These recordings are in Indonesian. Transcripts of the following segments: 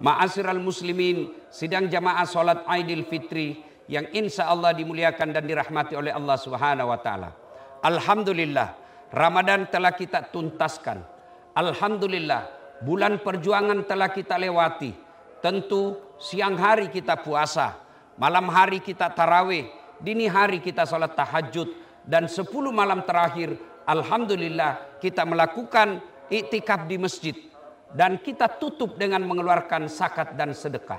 Ma'asyiral muslimin, sidang jamaah salat Aidil Fitri yang insya Allah dimuliakan dan dirahmati oleh Allah Subhanahu wa taala. Alhamdulillah, Ramadan telah kita tuntaskan. Alhamdulillah, bulan perjuangan telah kita lewati. Tentu siang hari kita puasa, malam hari kita tarawih, dini hari kita salat tahajud, dan 10 malam terakhir alhamdulillah kita melakukan iktikaf di masjid. Dan kita tutup dengan mengeluarkan zakat dan sedekah.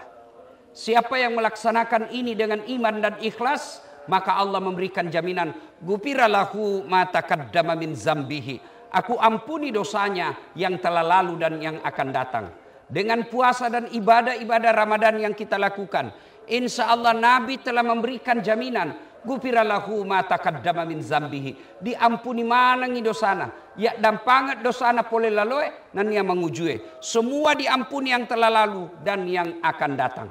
Siapa yang melaksanakan ini dengan iman dan ikhlas, maka Allah memberikan jaminan, ghufira lahu ma taqaddama min zambihi. Aku ampuni dosanya yang telah lalu dan yang akan datang. Dengan puasa dan ibadah-ibadah Ramadan yang kita lakukan, insya Allah Nabi telah memberikan jaminan, ghufira lahu ma taqaddama min zambihi. Diampuni manangi dosana, ya dampangat dosana pole laloe nan yang mengujue. Semua diampuni yang telah lalu dan yang akan datang.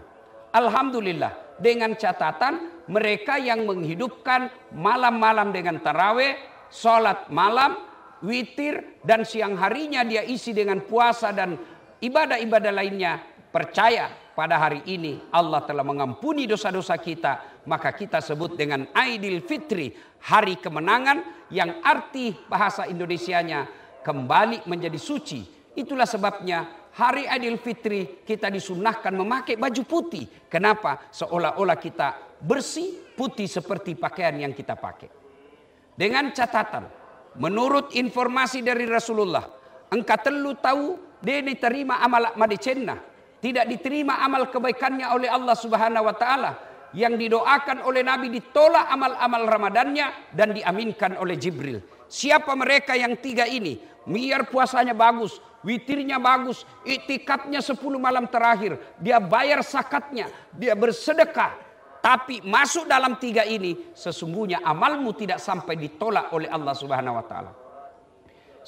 Alhamdulillah, dengan catatan mereka yang menghidupkan malam-malam dengan tarawih, sholat malam, witir, dan siang harinya dia isi dengan puasa dan ibadah-ibadah lainnya, percaya pada hari ini Allah telah mengampuni dosa-dosa kita, maka kita sebut dengan Aidil Fitri, hari kemenangan, yang arti bahasa Indonesianya kembali menjadi suci. Itulah sebabnya hari Aidil Fitri kita disunahkan memakai baju putih. Kenapa? Seolah-olah kita bersih putih seperti pakaian yang kita pakai. Dengan catatan, menurut informasi dari Rasulullah, engkau telu tahu dia diterima amal madicenna, tidak diterima amal kebaikannya oleh Allah Subhanahu wa taala. Yang didoakan oleh Nabi ditolak amal-amal Ramadannya dan diaminkan oleh Jibril. Siapa mereka yang tiga ini? Biar puasanya bagus, witirnya bagus, iktikafnya 10 malam terakhir, dia bayar zakatnya, dia bersedekah, tapi masuk dalam tiga ini, sesungguhnya amalmu tidak sampai ditolak oleh Allah Subhanahu wa taala.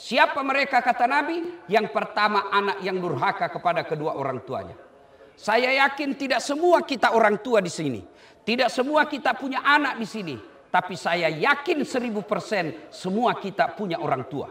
Siapa mereka kata Nabi? Yang pertama, anak yang durhaka kepada kedua orang tuanya. Saya yakin tidak semua kita orang tua di sini, tidak semua kita punya anak di sini, tapi saya yakin 1000% semua kita punya orang tua.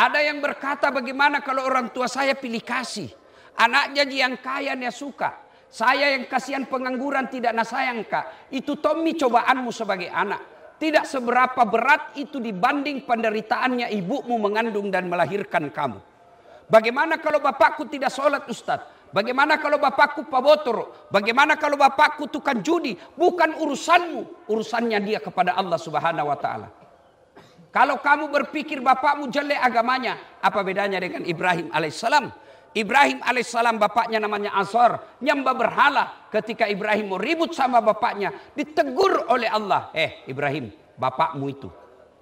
Ada yang berkata, bagaimana kalau orang tua saya pilih kasih, anaknya yang kaya dia suka, saya yang kasihan pengangguran tidak nasayang kak. Itu Tommy cobaanmu sebagai anak. Tidak seberapa berat itu dibanding penderitaannya ibumu mengandung dan melahirkan kamu. Bagaimana kalau bapakku tidak sholat Ustadz? Bagaimana kalau bapakku pabotor? Bagaimana kalau bapakku tukang judi? Bukan urusanmu, urusannya dia kepada Allah Subhanahu wa taala. Kalau kamu berpikir bapakmu jelek agamanya, apa bedanya dengan Ibrahim alaihissalam? Ibrahim alaihissalam bapaknya namanya Azar, nyembah berhala. Ketika Ibrahim mau ribut sama bapaknya, ditegur oleh Allah. Ibrahim, bapakmu itu.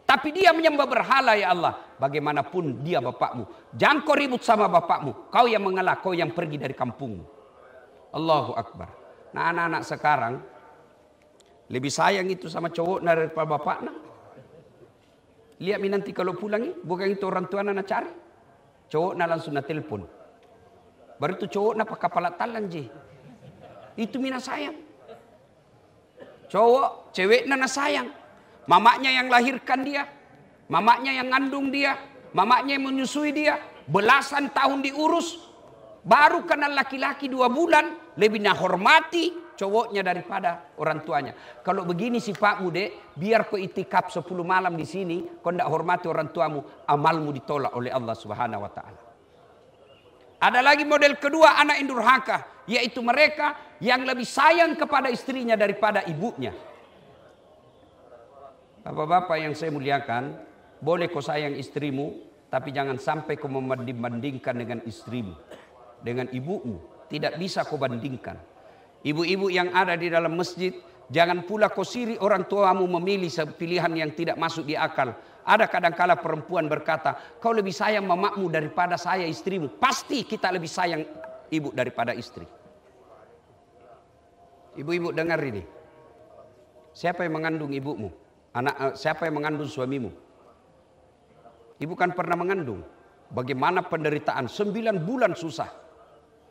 Tapi dia menyembah berhala ya Allah. Bagaimanapun dia bapakmu. Jangan kau ribut sama bapakmu. Kau yang mengalah, kau yang pergi dari kampungmu. Allahu Akbar. Nah anak-anak sekarang lebih sayang itu sama cowok daripada bapaknya. Lihat nanti kalau pulang, bukan itu orang tua anak cari. Cowok langsung telepon. Baru itu cowok pakai kepala talang je. Itu mina sayang. Cowok, cewek nana sayang. Mamaknya yang lahirkan dia, mamaknya yang ngandung dia, mamaknya yang menyusui dia, belasan tahun diurus, baru kenal laki-laki 2 bulan, lebih hormati cowoknya daripada orang tuanya. Kalau begini sifatmu dek, biar kau itikaf 10 malam di sini, kau tidak hormati orang tuamu, amalmu ditolak oleh Allah Subhanahu wa taala. Ada lagi model kedua anak yang durhaka, yaitu mereka yang lebih sayang kepada istrinya daripada ibunya. Bapak-bapak yang saya muliakan, boleh kau sayang istrimu, tapi jangan sampai kau membandingkan dengan istrimu, dengan ibumu. Tidak bisa kau bandingkan. Ibu-ibu yang ada di dalam masjid, jangan pula kau siri orang tuamu memilih pilihan yang tidak masuk di akal. Ada kadangkala perempuan berkata, kau lebih sayang mamamu daripada saya istrimu. Pasti kita lebih sayang ibu daripada istri. Ibu-ibu dengar ini. Siapa yang mengandung ibumu? Siapa yang mengandung suamimu? Ibu kan pernah mengandung. Bagaimana penderitaan 9 bulan susah.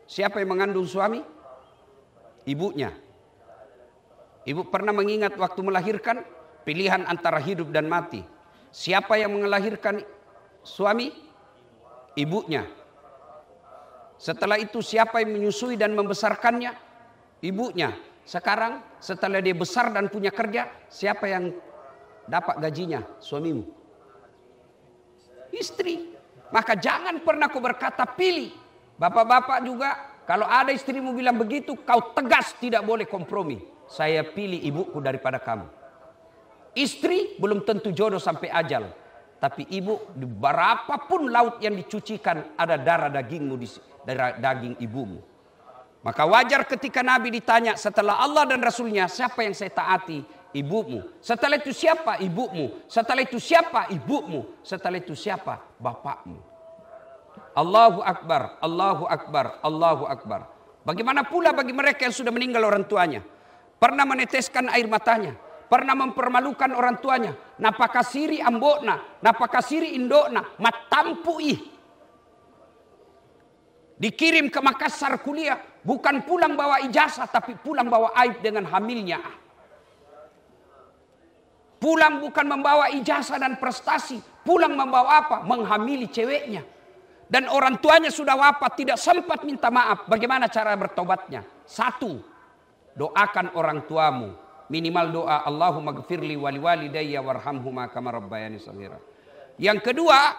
Siapa yang mengandung suami? Ibunya. Ibu pernah mengingat waktu melahirkan pilihan antara hidup dan mati. Siapa yang melahirkan suami? Ibunya. Setelah itu siapa yang menyusui dan membesarkannya? Ibunya. Sekarang setelah dia besar dan punya kerja, siapa yang dapat gajinya? Suamimu. Istri. Maka jangan pernah kau berkata pilih. Bapak-bapak juga, kalau ada istrimu bilang begitu, kau tegas, tidak boleh kompromi. Saya pilih ibuku daripada kamu. Istri belum tentu jodoh sampai ajal. Tapi ibu, di berapapun laut yang dicucikan, ada darah dagingmu, darah daging ibumu. Maka wajar ketika Nabi ditanya setelah Allah dan Rasulnya, siapa yang saya taati? Ibumu. Setelah itu siapa? Ibumu. Setelah itu siapa? Ibumu. Setelah itu siapa? Bapakmu. Allahu Akbar, Allahu Akbar, Allahu Akbar. Bagaimana pula bagi mereka yang sudah meninggal orang tuanya? Pernah meneteskan air matanya? Pernah mempermalukan orang tuanya? Napakasiri ambokna, napakasiri indokna, matampui. Dikirim ke Makassar kuliah, bukan pulang bawa ijazah, tapi pulang bawa aib dengan hamilnya. Pulang bukan membawa ijazah dan prestasi, pulang membawa apa? Menghamili ceweknya. Dan orang tuanya sudah wafat, tidak sempat minta maaf. Bagaimana cara bertobatnya? Satu, doakan orang tuamu. Minimal doa, Allahumma gfirli wali walidayya warhamhuma kama rabbayani shaghira. Yang kedua,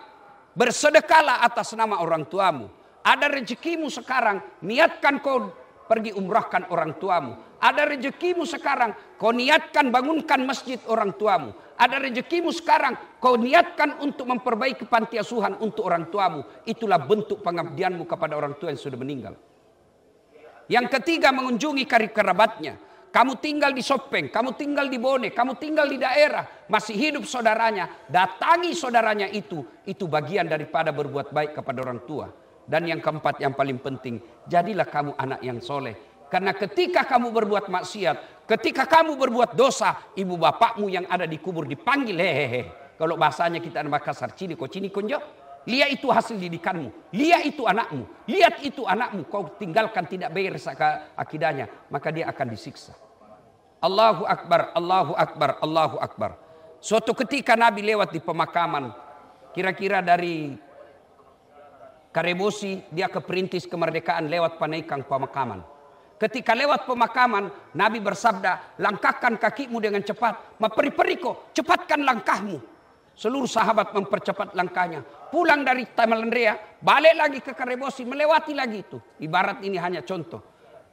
bersedekahlah atas nama orang tuamu. Ada rezekimu sekarang, niatkan kau pergi umrahkan orang tuamu. Ada rezekimu sekarang, kau niatkan bangunkan masjid orang tuamu. Ada rezekimu sekarang, kau niatkan untuk memperbaiki panti asuhan untuk orang tuamu. Itulah bentuk pengabdianmu kepada orang tua yang sudah meninggal. Yang ketiga, mengunjungi karib kerabatnya. Kamu tinggal di Sopeng, kamu tinggal di Bone, kamu tinggal di daerah, masih hidup saudaranya, datangi saudaranya itu bagian daripada berbuat baik kepada orang tua. Dan yang keempat yang paling penting, jadilah kamu anak yang soleh. Karena ketika kamu berbuat maksiat, ketika kamu berbuat dosa, ibu bapakmu yang ada di kubur dipanggil, hehehe. Kalau bahasanya kita ada Makassar, cini konjo. Lihat itu hasil didikanmu, lihat itu anakmu, lihat itu anakmu. Kau tinggalkan tidak beres akidahnya, maka dia akan disiksa. Allahu Akbar, Allahu Akbar, Allahu Akbar. Suatu ketika Nabi lewat di pemakaman, kira-kira dari Karebosi dia ke Perintis Kemerdekaan lewat Panaikang pemakaman. Ketika lewat pemakaman, Nabi bersabda, langkahkan kakimu dengan cepat, maperi-periko, cepatkan langkahmu. Seluruh sahabat mempercepat langkahnya. Pulang dari Tamalendrea, balik lagi ke Karebosi, melewati lagi itu. Ibarat ini hanya contoh.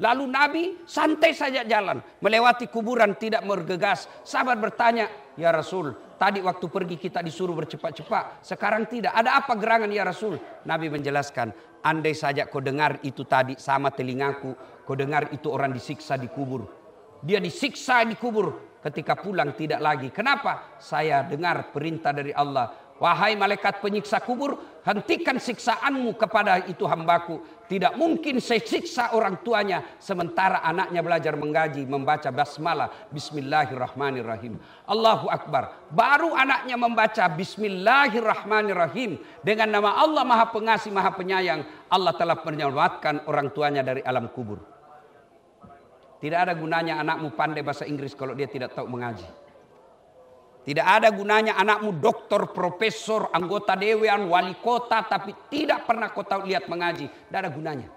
Lalu Nabi santai saja jalan, melewati kuburan tidak bergegas. Sahabat bertanya, ya Rasul, tadi waktu pergi kita disuruh bercepat-cepat, sekarang tidak. Ada apa gerangan ya Rasul? Nabi menjelaskan, andai saja kau dengar itu tadi sama telingaku, kau dengar itu orang disiksa di kubur. Dia disiksa di kubur. Ketika pulang tidak lagi. Kenapa? Saya dengar perintah dari Allah. Wahai malaikat penyiksa kubur, hentikan siksaanmu kepada itu hambaku. Tidak mungkin saya siksa orang tuanya sementara anaknya belajar mengaji, membaca basmalah, bismillahirrahmanirrahim. Allahu Akbar. Baru anaknya membaca bismillahirrahmanirrahim. Dengan nama Allah Maha Pengasih, Maha Penyayang, Allah telah menyelamatkan orang tuanya dari alam kubur. Tidak ada gunanya anakmu pandai bahasa Inggris kalau dia tidak tahu mengaji. Tidak ada gunanya anakmu doktor, profesor, anggota dewan, wali kota, tapi tidak pernah kau tahu lihat mengaji. Tidak ada gunanya.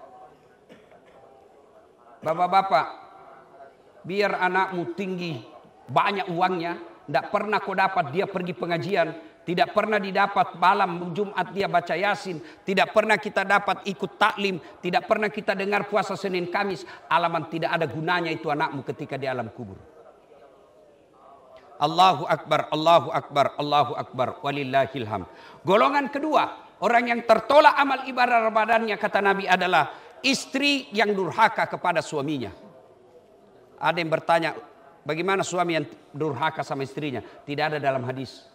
Bapak-bapak, biar anakmu tinggi, banyak uangnya, tidak pernah kau dapat dia pergi pengajian. Tidak pernah didapat malam Jumat dia baca Yasin. Tidak pernah kita dapat ikut taklim. Tidak pernah kita dengar puasa Senin Kamis. Alaman tidak ada gunanya itu anakmu ketika di alam kubur. Allahu Akbar, Allahu Akbar, Allahu Akbar. Walillahilham. Golongan kedua, orang yang tertolak amal ibadah Ramadannya kata Nabi adalah istri yang durhaka kepada suaminya. Ada yang bertanya, bagaimana suami yang durhaka sama istrinya? Tidak ada dalam hadis.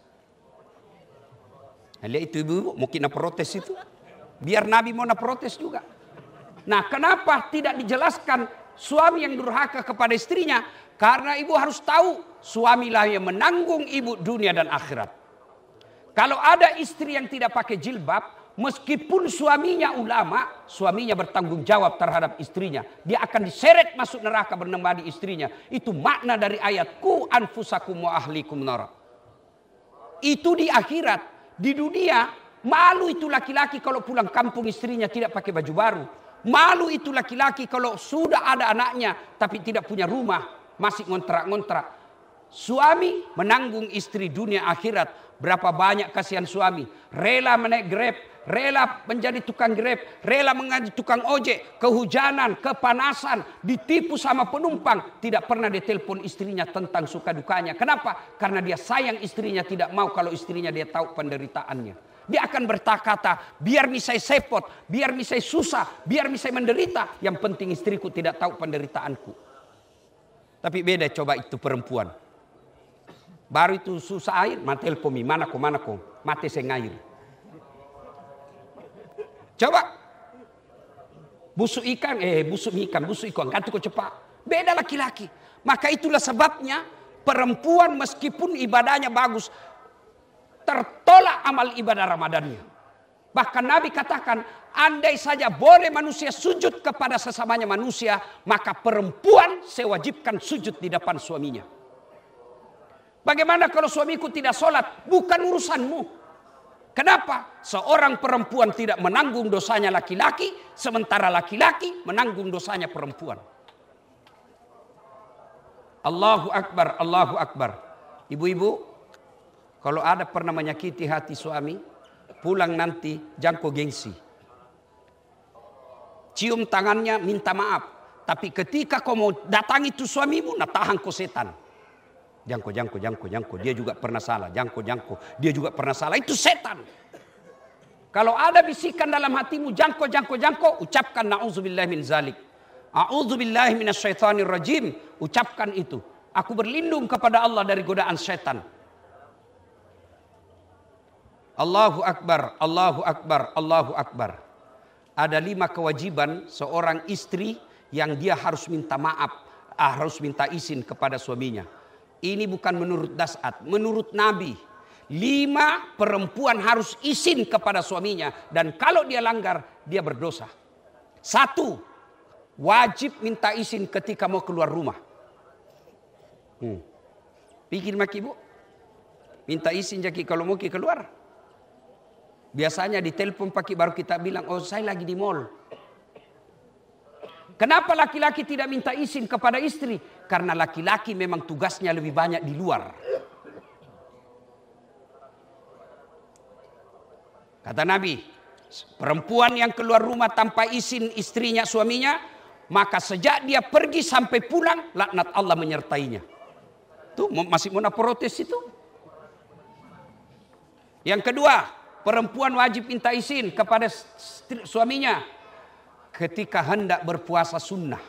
Lihat itu ibu mungkin nak protes itu. Biar Nabi mau nak protes juga. Nah, kenapa tidak dijelaskan suami yang durhaka kepada istrinya? Karena ibu harus tahu suamilah yang menanggung ibu dunia dan akhirat. Kalau ada istri yang tidak pakai jilbab, meskipun suaminya ulama, suaminya bertanggung jawab terhadap istrinya. Dia akan diseret masuk neraka menemani istrinya. Itu makna dari ayat ku anfusakum wa ahlikum nar. Itu di akhirat. Di dunia, malu itu laki-laki kalau pulang kampung istrinya tidak pakai baju baru. Malu itu laki-laki kalau sudah ada anaknya tapi tidak punya rumah, masih ngontrak-ngontrak. Suami menanggung istri dunia akhirat. Berapa banyak kasihan suami, rela menaik Grab, rela menjadi tukang Grab, rela menjadi tukang ojek, kehujanan, kepanasan, ditipu sama penumpang, tidak pernah ditelepon istrinya tentang suka dukanya. Kenapa? Karena dia sayang istrinya, tidak mau kalau istrinya dia tahu penderitaannya. Dia akan berkata, biar nih saya sepot, biar nih saya susah, biar nih saya menderita. Yang penting istriku tidak tahu penderitaanku. Tapi beda coba itu perempuan. Baru itu susah air, mati telpomi, mana ko, mati saya ngair. Coba. Busuk ikan, busuk ikan, kan tuh cepat. Beda laki-laki. Maka itulah sebabnya perempuan meskipun ibadahnya bagus, tertolak amal ibadah Ramadannya. Bahkan Nabi katakan, andai saja boleh manusia sujud kepada sesamanya manusia, maka perempuan sewajibkan sujud di depan suaminya. Bagaimana kalau suamiku tidak sholat? Bukan urusanmu. Kenapa? Seorang perempuan tidak menanggung dosanya laki-laki, sementara laki-laki menanggung dosanya perempuan. Allahu Akbar, Allahu Akbar. Ibu-ibu, kalau ada pernah menyakiti hati suami, pulang nanti jangko gengsi. Cium tangannya, minta maaf. Tapi ketika kau mau datang itu suamimu, nah tahan kau setan. Jangko. Dia juga pernah salah. Jangko. Dia juga pernah salah. Itu setan. Kalau ada bisikan dalam hatimu, jangko, ucapkan na'udzubillahi min zalik. A'udzubillahi minasyaitonir rajim. Ucapkan itu. Aku berlindung kepada Allah dari godaan setan. Allahu Akbar, Allahu Akbar, Allahu Akbar. Ada 5 kewajiban seorang istri yang dia harus minta maaf, harus minta izin kepada suaminya. Ini bukan menurut Das'at, menurut Nabi. 5 perempuan harus izin kepada suaminya. Dan kalau dia langgar, dia berdosa. 1, wajib minta izin ketika mau keluar rumah. Pikir mak ibu, minta izin jadi kalau mau keluar. Biasanya ditelepon pagi baru kita bilang, oh saya lagi di mall. Kenapa laki-laki tidak minta izin kepada istri? Karena laki-laki memang tugasnya lebih banyak di luar. Kata Nabi, perempuan yang keluar rumah tanpa izin istrinya, suaminya, maka sejak dia pergi sampai pulang, laknat Allah menyertainya. Tuh masih mau protes itu. Yang kedua, perempuan wajib minta izin kepada suaminya ketika hendak berpuasa sunnah.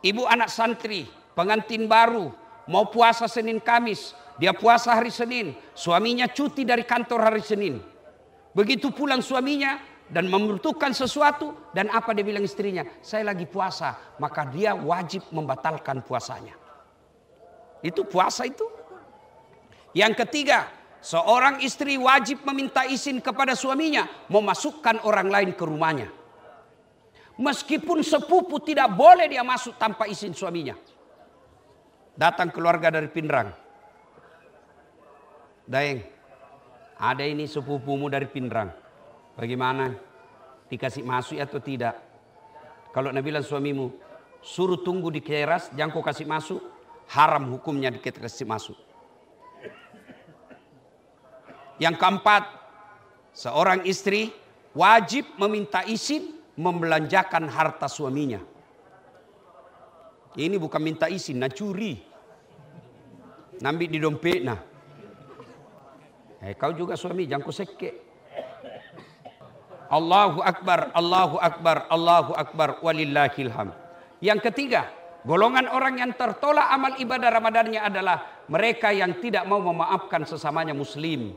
Ibu anak santri, pengantin baru, mau puasa Senin Kamis, dia puasa hari Senin, suaminya cuti dari kantor hari Senin. Begitu pulang suaminya dan membutuhkan sesuatu, dan apa dia bilang istrinya? Saya lagi puasa, maka dia wajib membatalkan puasanya. Itu puasa itu. Yang ketiga, seorang istri wajib meminta izin kepada suaminya memasukkan orang lain ke rumahnya. Meskipun sepupu tidak boleh dia masuk tanpa izin suaminya. Datang keluarga dari Pindrang. Daeng, ada ini sepupumu dari Pindrang. Bagaimana? Dikasih masuk atau tidak? Kalau Nabi bilang suamimu, suruh tunggu di teras, jangan kau kasih masuk. Haram hukumnya dikasih masuk. Yang keempat, seorang istri wajib meminta izin membelanjakan harta suaminya. Ini bukan minta izin, nak curi. Nambil di dompet nah. Kau juga suami, jangan kau seke. Allahu Akbar, Allahu Akbar, Allahu Akbar, walillahil hamd. Yang ketiga, golongan orang yang tertolak amal ibadah Ramadannya adalah mereka yang tidak mau memaafkan sesamanya muslim.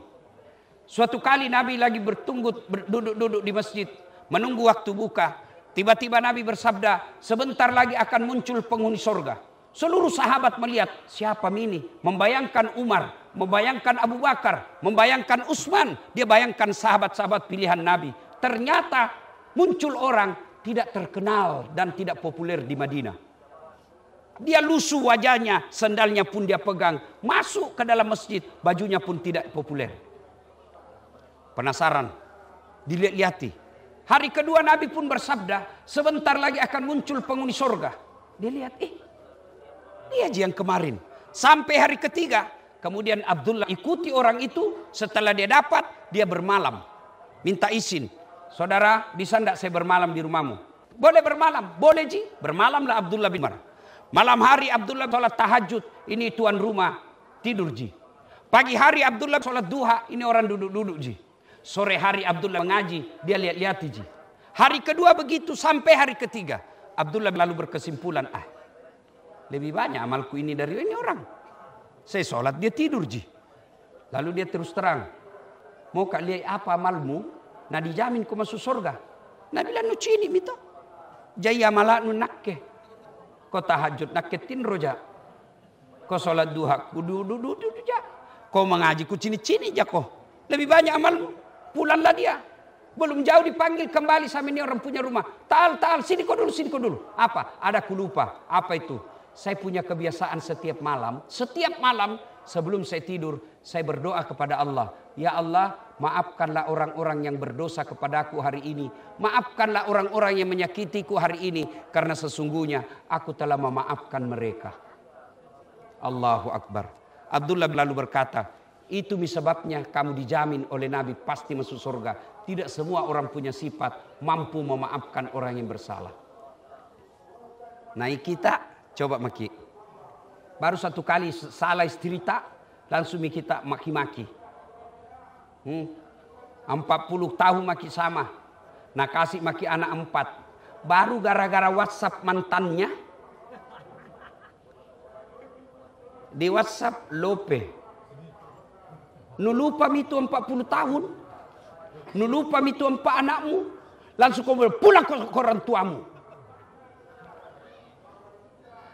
Suatu kali Nabi lagi duduk di masjid, menunggu waktu buka. Tiba-tiba Nabi bersabda, sebentar lagi akan muncul penghuni surga. Seluruh sahabat melihat, siapa ini? Membayangkan Umar, membayangkan Abu Bakar, membayangkan Utsman. Dia bayangkan sahabat-sahabat pilihan Nabi. Ternyata muncul orang tidak terkenal dan tidak populer di Madinah. Dia lusuh wajahnya, sandalnya pun dia pegang. Masuk ke dalam masjid, bajunya pun tidak populer. Penasaran, dilihat-lihati. Hari kedua Nabi pun bersabda, sebentar lagi akan muncul penghuni surga. Dia lihat, dia aja yang kemarin. Sampai hari ketiga, kemudian Abdullah ikuti orang itu. Setelah dia dapat, dia bermalam. Minta izin. Saudara, bisa enggak saya bermalam di rumahmu? Boleh bermalam. Boleh Ji. Bermalamlah Abdullah bin Umar. Malam hari Abdullah sholat tahajud. Ini tuan rumah tidur Ji. Pagi hari Abdullah sholat duha. Ini orang duduk-duduk Ji. Sore hari Abdullah mengaji. Dia lihat-lihat Ji. Hari kedua begitu sampai hari ketiga. Abdullah lalu berkesimpulan. Lebih banyak amalku ini dari ini orang. Saya sholat dia tidur Ji. Lalu dia terus terang. Mau kak lihat apa amalmu? Nah dijamin kau masuk surga. Nah bilang nu cini mito. Jaya malah nu nakke. Kau tahajud nakketin roja. Kau sholat duha. Duduk ja. Kau mengaji ku cini-cini ja kau. Lebih banyak amalmu. Pulanglah dia. Belum jauh dipanggil kembali sama ini orang punya rumah. Ta'al, sini kau dulu. Apa? Ada ku lupa. Apa itu? Saya punya kebiasaan setiap malam sebelum saya tidur, saya berdoa kepada Allah. Ya Allah, maafkanlah orang-orang yang berdosa kepadaku hari ini. Maafkanlah orang-orang yang menyakitiku hari ini. Karena sesungguhnya aku telah memaafkan mereka. Allahu Akbar. Abdullah lalu berkata, itu sebabnya kamu dijamin oleh Nabi pasti masuk surga. Tidak semua orang punya sifat mampu memaafkan orang yang bersalah. Nah kita coba maki. Baru satu kali salah istri tak, langsung kita maki-maki. 40 tahun maki sama. Nah kasih maki anak 4. Baru gara-gara WhatsApp mantannya. Di WhatsApp lope. Nulupa itu 40 tahun. Nulupa itu 4 anakmu. Langsung kau pulang ke orang tuamu.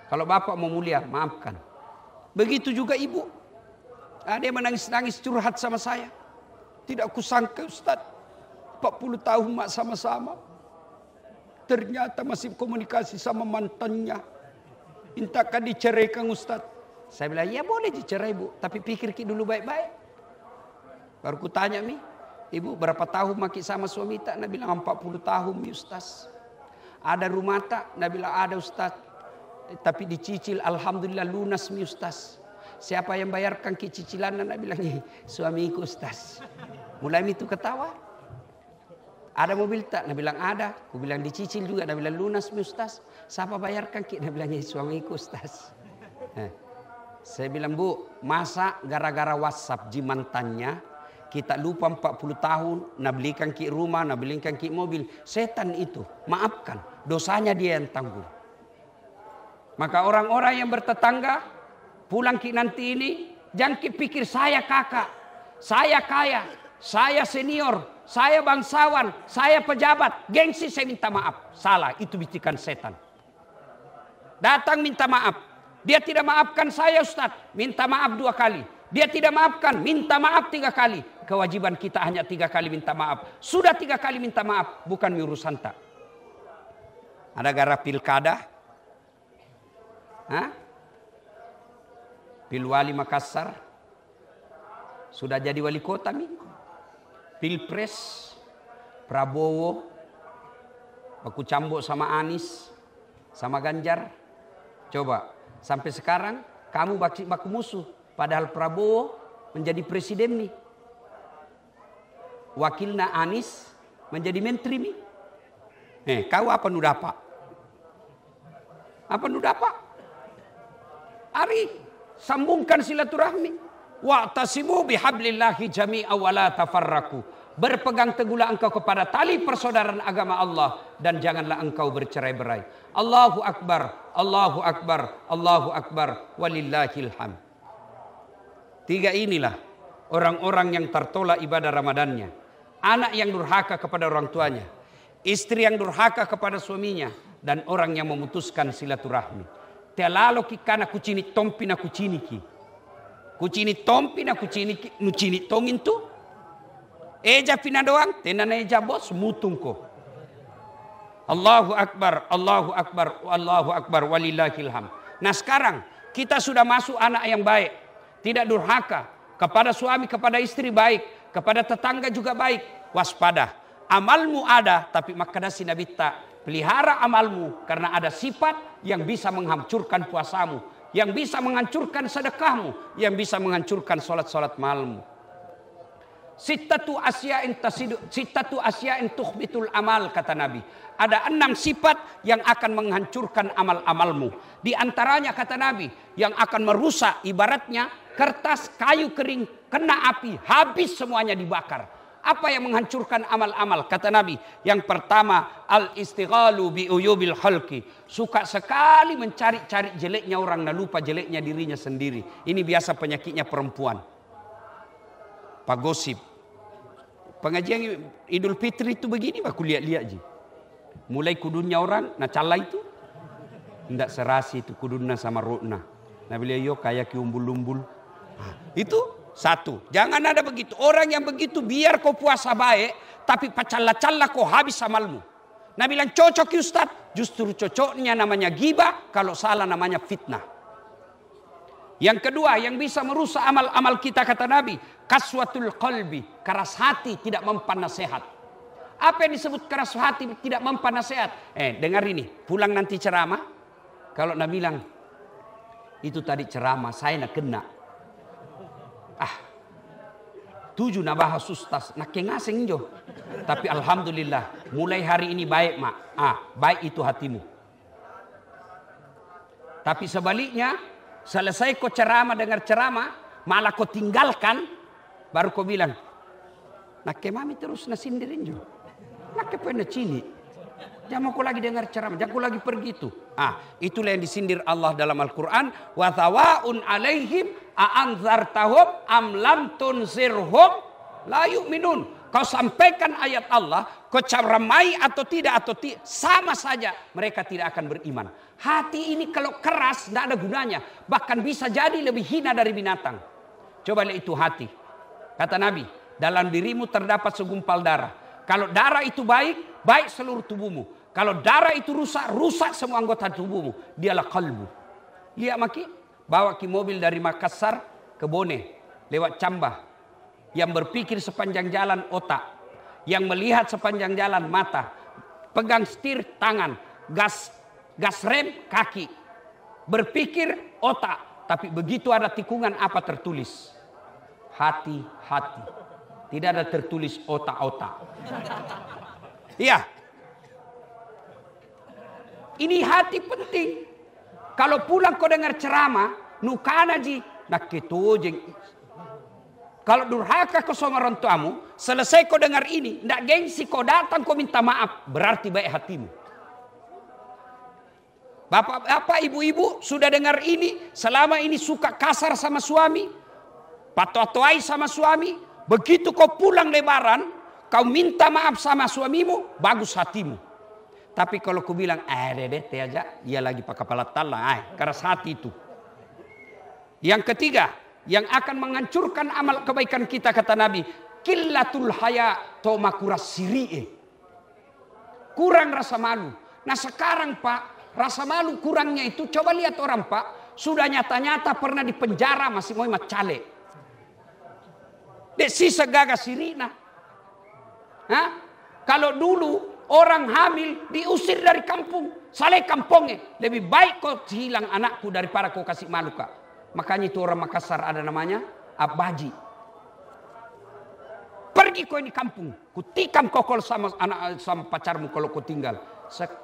Kalau bapak mau mulia, maafkan. Begitu juga ibu. Ada yang menangis-nangis curhat sama saya. Tidak kusangka Ustaz. 40 tahun mak sama-sama. Ternyata masih komunikasi sama mantannya. Mintakan diceraikan Ustaz. Saya bilang, ya boleh dicerai bu. Tapi pikir dulu baik-baik. Baru kutanya ibu berapa tahun maki sama suami tak? Nah bilang 40 tahun mi Ustaz. Ada rumah tak? Nah bilang ada Ustaz. Tapi dicicil alhamdulillah lunas mi Ustaz. Siapa yang bayarkan cicilan? Nah bilang suamiku Ustaz. Mulai itu ketawa. Ada mobil tak? Nah bilang ada. Aku bilang dicicil juga. Nah bilang lunas mi Ustaz. Siapa bayarkan? Nah bilang suamiku Ustaz. Saya bilang bu, masa gara-gara WhatsApp jimantannya kita lupa 40 tahun, nak belikan ki rumah, nak belikan ki mobil. Setan itu, maafkan. Dosanya dia yang tanggung. Maka orang-orang yang bertetangga, pulang ki nanti ini, jangan ki pikir saya kakak, saya kaya, saya senior, saya bangsawan, saya pejabat. Gengsi saya minta maaf. Salah, itu bisikan setan. Datang minta maaf. Dia tidak maafkan saya Ustaz, minta maaf 2 kali. Dia tidak maafkan, minta maaf 3 kali. Kewajiban kita hanya 3 kali minta maaf. Sudah 3 kali minta maaf, bukan urusan tak. Ada gara pilkada. Pilwali Makassar. Sudah jadi wali kota mi. Pilpres. Prabowo. Baku cambuk sama Anies. Sama Ganjar. Coba. Sampai sekarang kamu baku musuh. Padahal Prabowo menjadi presiden nih. Wakilna Anies menjadi menteri nih. Kau apa nu dapat? Apa nu dapat? Ari sambungkan silaturahmi. Wa'tasimu bihablillahi jami'a wa la tafarraqu. Berpegang teguhlah engkau kepada tali persaudaraan agama Allah dan janganlah engkau bercerai-berai. Allahu akbar, Allahu akbar, Allahu akbar, walillahil hamd. 3 inilah orang-orang yang tertolak ibadah Ramadannya. Anak yang durhaka kepada orang tuanya, istri yang durhaka kepada suaminya, dan orang yang memutuskan silaturahmi. Tialalo ki kana kucini tompi na kucini ki. Kucini tompi na kucini ki, nucini tongin tu. Eja pina doang, tenan eja bos mutungko. Allahu akbar, Allahu akbar, Allahu akbar, walillahil hamd. Nah sekarang kita sudah masuk anak yang baik. Tidak durhaka. Kepada suami, kepada istri baik. Kepada tetangga juga baik. Waspada. Amalmu ada, tapi maka si Nabi tak pelihara amalmu karena ada sifat yang bisa menghancurkan puasamu, yang bisa menghancurkan sedekahmu, yang bisa menghancurkan solat-solat malammu. Sittatu asya'in tukhbitul amal, kata Nabi. Ada 6 sifat yang akan menghancurkan amal-amalmu. Di antaranya kata Nabi, yang akan merusak ibaratnya kertas kayu kering kena api, habis semuanya dibakar. Apa yang menghancurkan amal-amal? Kata Nabi, yang pertama al-istighalu bi uyubil khalqi. Suka sekali mencari-cari jeleknya orang dan lupa jeleknya dirinya sendiri. Ini biasa penyakitnya perempuan. Pak gosip. Pengajian Idul Fitri itu begini, aku lihat-lihat aja. Mulai kudunnya orang, nah cala itu tidak serasi itu kudunnya sama rokna. Nah beliau yo kayak kiumbul-umbul. Itu satu, jangan ada begitu. Orang yang begitu biar kau puasa baik, tapi pacalla-calla kau habis amalmu. Nah bilang cocok Ustaz, justru cocoknya namanya ghibah, kalau salah namanya fitnah. Yang kedua yang bisa merusak amal-amal kita kata Nabi, kaswatul qalbi, keras hati tidak mempan nasihat. Apa yang disebut keras hati tidak mempan nasihat? Dengar ini, pulang nanti ceramah, kalau Nabi bilang itu tadi ceramah saya nak kena. 7 na bahas sustas nak kengaseng jo. Tapi alhamdulillah mulai hari ini baik mak. Baik itu hatimu. Tapi sebaliknya selesai kau ceramah dengar ceramah malah kau tinggalkan, baru kau bilang nak mami terus nasindirin jo. Nak pernah cili. Jangan aku lagi dengar ceramah, jangan aku lagi pergi itu. Itulah yang disindir Allah dalam Al-Quran. Wa thawaun alaihim a'anzartahum am lam tunzirhum la yu'minun. Kau sampaikan ayat Allah, kau ceramai atau tidak sama saja mereka tidak akan beriman. Hati ini kalau keras tidak ada gunanya, bahkan bisa jadi lebih hina dari binatang. Coba lihat itu hati. Kata Nabi, dalam dirimu terdapat segumpal darah. Kalau darah itu baik, baik seluruh tubuhmu. Kalau darah itu rusak, rusak semua anggota tubuhmu. Dialah kalbu. Lihat maki, bawa ki mobil dari Makassar ke Bone, lewat Cambah. Yang berpikir sepanjang jalan otak. Yang melihat sepanjang jalan mata. Pegang setir tangan. Gas rem kaki. Berpikir otak. Tapi begitu ada tikungan apa tertulis? Hati-hati. Tidak ada tertulis otak-otak. Iya. Ini hati penting. Kalau pulang kau dengar ceramah, nukana ji, nak ketojeng. Kalau durhaka kau sama orang tuamu, selesai kau dengar ini, ndak gengsi kau datang kau minta maaf, berarti baik hatimu. Bapak, ibu-ibu sudah dengar ini, selama ini suka kasar sama suami, patoai sama suami, begitu kau pulang lebaran, kau minta maaf sama suamimu, bagus hatimu. Tapi kalau kau bilang, dede aja, dia lagi pakai kepala tala, keras hati itu. Yang ketiga, yang akan menghancurkan amal kebaikan kita kata Nabi, killatul haya tomakuras siri'e. Kurang rasa malu. Nah sekarang Pak, rasa malu kurangnya itu, coba lihat orang Pak, sudah nyata-nyata pernah di penjara masih mau macale. Dek sisa gagas sirina. Kalau dulu orang hamil diusir dari kampung, saleh kampungnya. Lebih baik kau hilang anakku daripada kau kasih malu kak. Makanya itu orang Makassar ada namanya Abaji. Pergi kau ini kampung, kutikam kau kalau sama anak sama pacarmu kalau kau tinggal.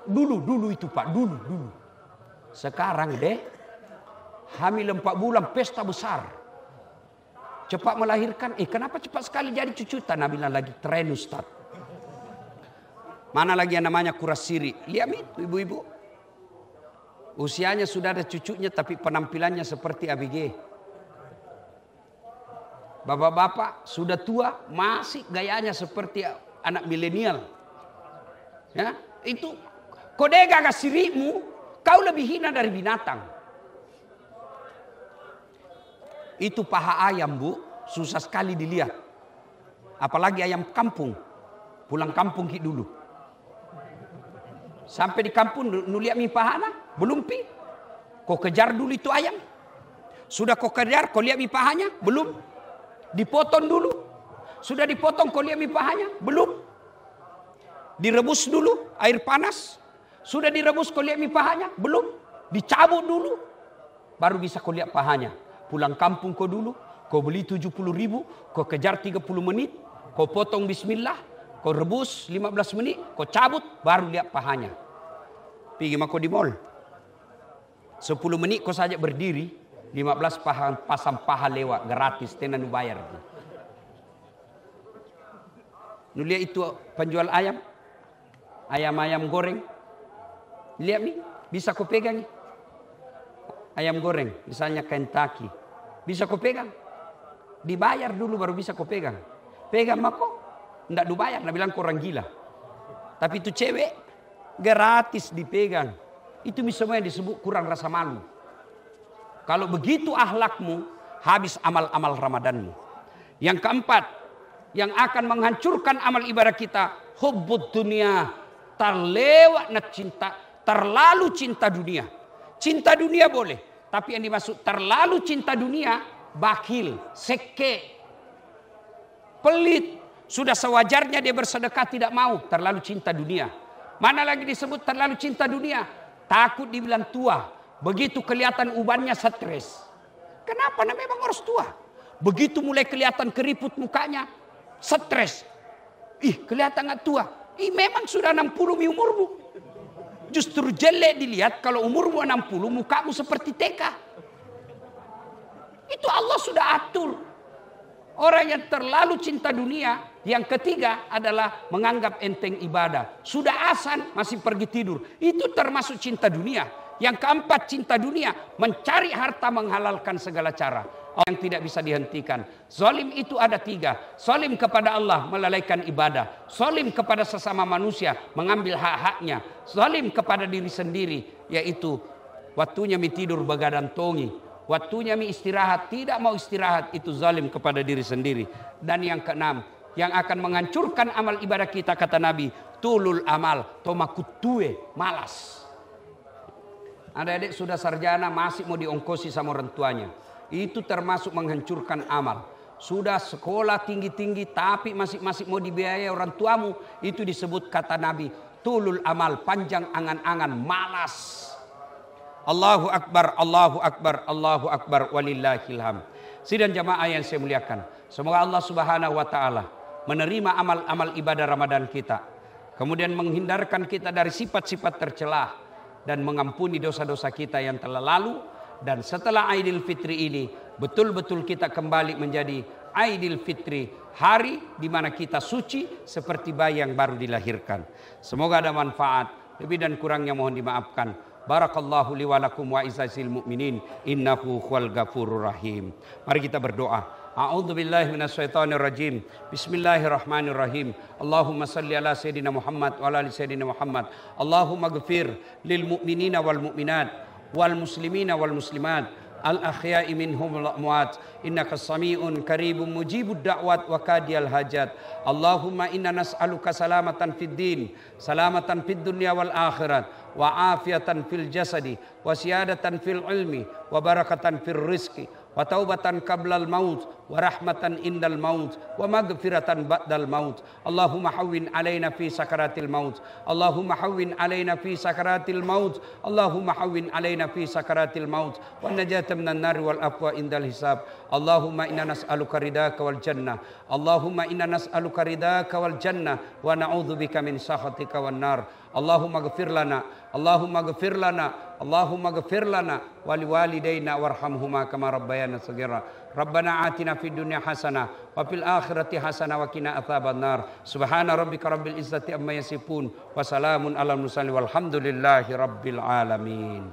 Dulu itu Pak, dulu. Sekarang deh hamil 4 bulan pesta besar. Cepat melahirkan. Kenapa cepat sekali jadi cucutan? Nabi bilang lagi tren Ustaz. Mana lagi yang namanya kuras siri. Lihat itu ibu-ibu. Usianya sudah ada cucunya tapi penampilannya seperti ABG. Bapak-bapak sudah tua masih gayanya seperti anak milenial. Ya, itu kode gagas sirimu, kau lebih hina dari binatang. Itu paha ayam Bu, susah sekali dilihat. Apalagi ayam kampung. Pulang kampung dulu. Sampai di kampung nuliak mi pahana, belum pi. Kau kejar dulu itu ayam. Sudah kau kejar, kau lihat mi pahanya, belum. Dipotong dulu. Sudah dipotong, kau lihat mi pahanya, belum. Direbus dulu air panas. Sudah direbus kau lihat mi pahanya? Belum. Dicabut dulu. Baru bisa kau lihat pahanya. Pulang kampung kau dulu. Kau beli 70.000. Kau kejar 30 menit. Kau potong bismillah. Kau rebus 15 menit. Kau cabut. Baru lihat pahanya. Pergi mako di mall. 10 menit kau saja berdiri. 15 pasang paha lewat. Gratis. Tenan bayar. Nu lihat itu penjual ayam. Ayam-ayam goreng. Lihat nih, bisa kau pegang. Ayam goreng, misalnya Kentucky. Bisa kau pegang. Dibayar dulu baru bisa kau pegang. Pegang mako, enggak dibayar, nak bilang korang gila. Tapi itu cewek, gratis dipegang. Itu semua yang disebut kurang rasa malu. Kalau begitu akhlakmu, habis amal-amal Ramadanmu. Yang keempat, yang akan menghancurkan amal ibadah kita, hubbud dunia, terlewat na cinta. Terlalu cinta dunia. Cinta dunia boleh. Tapi yang dimaksud terlalu cinta dunia. Bakhil. Seke. Pelit. Sudah sewajarnya dia bersedekah tidak mau. Terlalu cinta dunia. Mana lagi disebut terlalu cinta dunia? Takut dibilang tua. Begitu kelihatan ubannya stres. Kenapa? Nah, memang harus tua. Begitu mulai kelihatan keriput mukanya. Stres. Ih kelihatan gak tua. Ih memang sudah 60 umurmu. Justru jelek dilihat kalau umurmu 60, mukamu seperti TK. Itu Allah sudah atur. Orang yang terlalu cinta dunia, yang ketiga adalah menganggap enteng ibadah. Sudah azan masih pergi tidur. Itu termasuk cinta dunia. Yang keempat cinta dunia, mencari harta menghalalkan segala cara. Yang tidak bisa dihentikan. Zalim itu ada 3. Zalim kepada Allah, melalaikan ibadah. Zalim kepada sesama manusia, mengambil hak-haknya. Zalim kepada diri sendiri, yaitu waktunya mi tidur begadang tongi. Waktunya mi istirahat, tidak mau istirahat. Itu zalim kepada diri sendiri. Dan yang keenam, yang akan menghancurkan amal ibadah kita, kata Nabi, tulul amal, tomakutue, malas. Adik-adik sudah sarjana masih mau diongkosi sama orang tuanya. Itu termasuk menghancurkan amal. Sudah sekolah tinggi-tinggi tapi masih mau dibiayai orang tuamu. Itu disebut kata Nabi, tulul amal, panjang angan-angan, malas. Allahu Akbar, Allahu Akbar, Allahu Akbar, walillahilham. Sidang jamaah yang saya muliakan. Semoga Allah Subhanahu wa ta'ala menerima amal-amal ibadah Ramadan kita. Kemudian menghindarkan kita dari sifat-sifat tercelah. Dan mengampuni dosa-dosa kita yang telah lalu. Dan setelah Aidil Fitri ini betul-betul kita kembali menjadi Aidil Fitri, hari di mana kita suci seperti bayi yang baru dilahirkan. Semoga ada manfaat. Lebih dan kurangnya mohon dimaafkan. Barakallahu li wa lakum wa izazil mu'minin innahu huwal ghafurur rahim. Mari kita berdoa. A'udzu billahi minasyaitonir rajim. Bismillahirrahmanirrahim. Allahumma salli ala sayidina Muhammad wa ala ali sayidina Muhammad. Allahumma ighfir lil mu'minina wal mu'minat wal muslimina wal muslimat al ahya'i minhum wal amwat innaka sami'un qaribun mujibud da'wat wa kadiyal hajat. Allahumma inna nas'aluka salamatan fid din, salamatan fid dunya wal akhirat, wa afiatan fil jasadi, wa siyadatan fil ilmi, wa barakatan fil rizqi, wa taubatan qablal maut, wa rahmatan indal maut, wa maghfiratan ba'dal maut. Allahumma hawwin alaina fi sakaratil maut. Allahumma hawwin alaina fi sakaratil maut. Allahumma hawwin alaina fi sakaratil maut. Wa najata minan nari wal afwa indal hisab. Allahumma inna nas'aluka ridaka wal jannah. Allahumma inna nas'aluka ridaka wal jannah wa na'udzubika min sakhatika wan nar. Allahumma ghfir lana, Allahumma ghfir lana, Allahumma ghfir lana wa liwalidayna warhamhuma kama rabbayana shaghira. Rabbana atina fid dunya hasanah wa fil akhirati hasanah wa qina adzabannar. Subhana rabbika rabbil izzati amma yasifun wa salamun alal mursalin walhamdulillahi rabbil alamin.